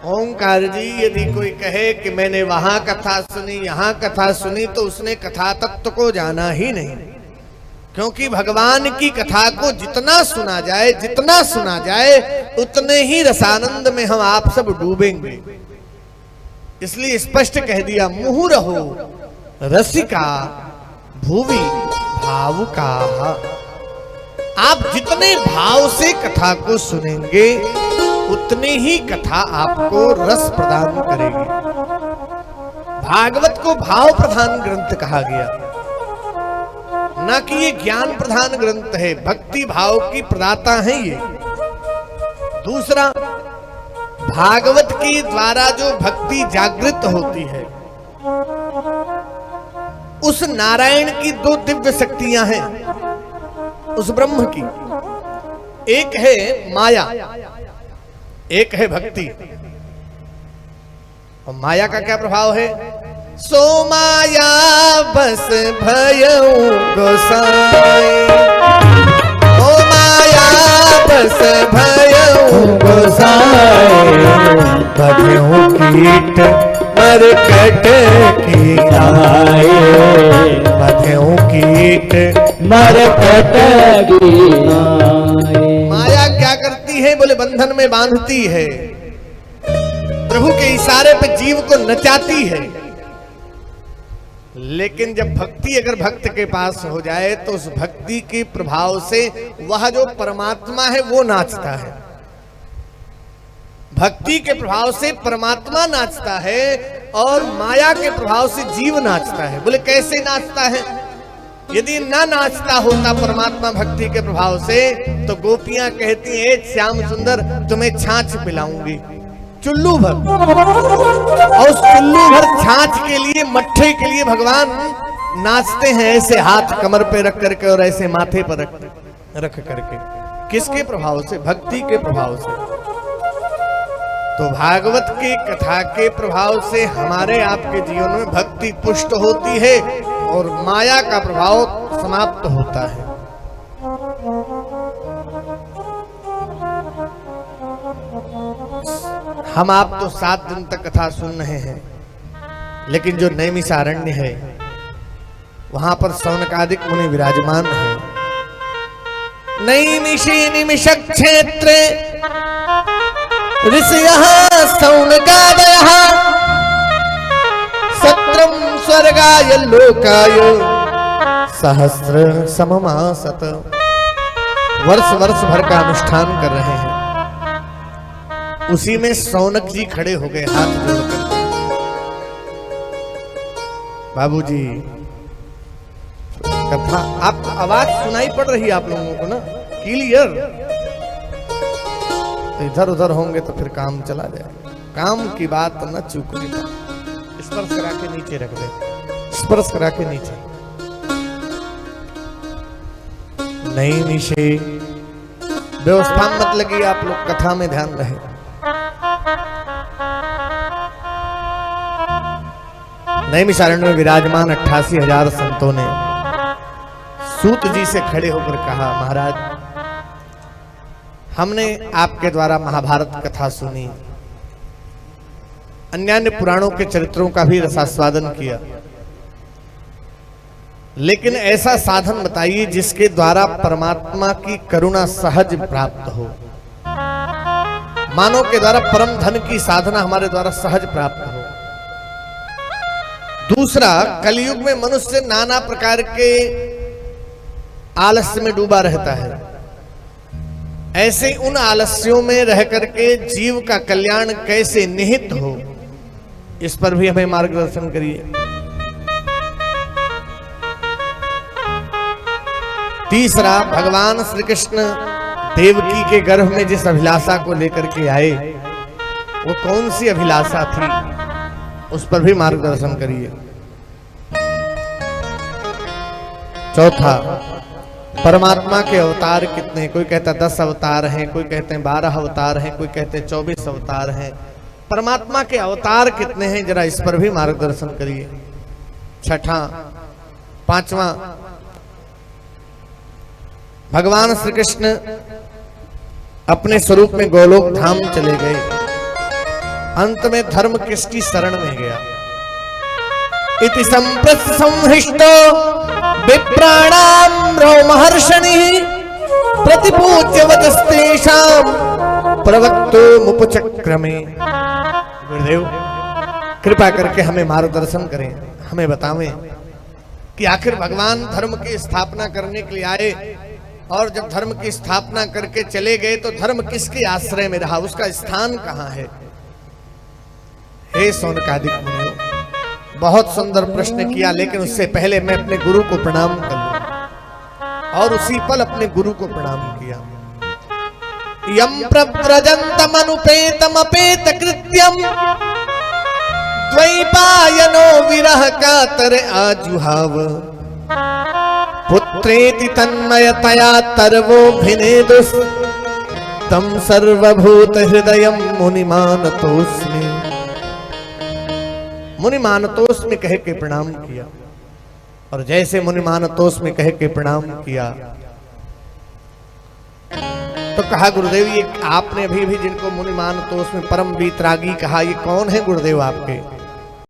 ओंकार जी, यदि कोई कहे कि मैंने वहां कथा सुनी, यहां कथा सुनी, तो उसने कथा तत्व को जाना ही नहीं। क्योंकि भगवान की कथा को जितना सुना जाए उतने ही रसानंद में हम आप सब डूबेंगे। इसलिए स्पष्ट कह दिया, मुहुः रहो रसिका भुवि भावुका। आप जितने भाव से कथा को सुनेंगे उतनी ही कथा आपको रस प्रदान करेगी। भागवत को भाव प्रधान ग्रंथ कहा गया, ना कि ये ज्ञान प्रधान ग्रंथ है। भक्ति भाव की प्रदाता है ये। दूसरा, भागवत के द्वारा जो भक्ति जागृत होती है, उस नारायण की दो दिव्य शक्तियां हैं उस ब्रह्म की। एक है माया, एक है भक्ति। और माया का क्या प्रभाव है? सो माया बस भयउ गोसाई, ओ माया बस भयउ गोसाई। बधेउ कीट मरकट की आए, बधेउ कीट मरकट की आए। माया क्या करती है? बोले बंधन में बांधती है, प्रभु के इशारे पे जीव को नचाती है। लेकिन जब भक्ति अगर भक्त के पास हो जाए तो उस भक्ति के प्रभाव से वह जो परमात्मा है वो नाचता है। भक्ति के प्रभाव से परमात्मा नाचता है और माया के प्रभाव से जीव नाचता है। बोले कैसे नाचता है? यदि ना नाचता होता परमात्मा भक्ति के प्रभाव से तो गोपियां कहती हैं, श्याम सुंदर तुम्हें छाछ पिलाऊंगी, चुल्लू भर। और उस चुल्लू भर छाछ के लिए, मट्ठे के लिए भगवान नाचते हैं, ऐसे हाथ कमर पे रख करके और ऐसे माथे पर रख करके। किसके प्रभाव से? भक्ति के प्रभाव से। तो भागवत की कथा के प्रभाव से हमारे आपके जीवन में भक्ति पुष्ट होती है और माया का प्रभाव समाप्त होता है। हम आप तो 7 दिन तक कथा सुन रहे हैं, लेकिन जो नैमिषारण्य है वहां पर सौनकादिक मुनि विराजमान है। नैमिषे निमिष क्षेत्रे ऋषयः सौनकादयः सत्रम स्वर्गाय लोकाय सहस्र सममासत। वर्ष भर का अनुष्ठान कर रहे हैं। उसी में सौनक जी खड़े हो गए हाथ जोड़कर। बाबूजी, कथा आप आवाज सुनाई पड़ रही है आप लोगों को ना क्लियर? तो इधर उधर होंगे तो फिर काम चला जाएगा। काम की बात न चूकने का। स्पर्श करा के नीचे रख दे, स्पर्श करा के नीचे। नहीं निशे व्यवस्था मत लगी, आप लोग कथा में ध्यान रहे। नैमिषारण्य में विराजमान 88,000 संतों ने सूत जी से खड़े होकर कहा, महाराज हमने आपके द्वारा महाभारत कथा सुनी, अन्य पुराणों के चरित्रों का भी रसास्वादन किया, लेकिन ऐसा साधन बताइए जिसके द्वारा परमात्मा की करुणा सहज प्राप्त हो। मानव के द्वारा परम धन की साधना हमारे द्वारा सहज प्राप्त हो। दूसरा, कलयुग में मनुष्य नाना प्रकार के आलस्य में डूबा रहता है। ऐसे उन आलस्यों में रह करके जीव का कल्याण कैसे निहित हो, इस पर भी हमें मार्गदर्शन करिए। तीसरा, भगवान श्री कृष्ण देवकी के गर्भ में जिस अभिलाषा को लेकर के आए, वो कौन सी अभिलाषा थी, उस पर भी मार्गदर्शन करिए। चौथा, परमात्मा के अवतार कितने हैं? कोई कहता 10 अवतार हैं, कोई कहते हैं 12 अवतार हैं, कोई कहते हैं 24 अवतार हैं। परमात्मा के अवतार कितने हैं, जरा इस पर भी मार्गदर्शन करिए। छठा, पांचवा, भगवान श्री कृष्ण अपने स्वरूप में गोलोक धाम चले गए। अंत में धर्म किसकी शरण में गया? इति संप्रत संहृष्टो विप्राणाम रोमहर्षणि प्रतिपूज्य वदस्तेषाम प्रवक्तो मुपचक्रमे। गुरुदेव कृपा करके हमें मार्गदर्शन करें, हमें बतावें कि आखिर भगवान धर्म की स्थापना करने के लिए आए और जब धर्म की स्थापना करके चले गए तो धर्म किसके आश्रय में रहा, उसका स्थान कहां है? हे शौनकादिक मुनियों, बहुत सुंदर प्रश्न किया, लेकिन उससे पहले मैं अपने गुरु को प्रणाम कर लूं। और उसी पल अपने गुरु को प्रणाम किया। यम प्रव्रजन्तमनुपेतमपेत कृत्यम द्वैपायनो विरह कातर आजुहाव पुत्रेति तन्मयतया तर्वोऽभिनेदुस् तम सर्वभूत हृदयं मुनिमानतोस्मि। मुनिमानतोष में कह के प्रणाम किया। और जैसे मुनिमानतोष में कह के प्रणाम किया तो कहा, गुरुदेव ये आपने अभी भी जिनको मुनिमानतोष में परम वीतरागी कहा, ये कौन है गुरुदेव आपके?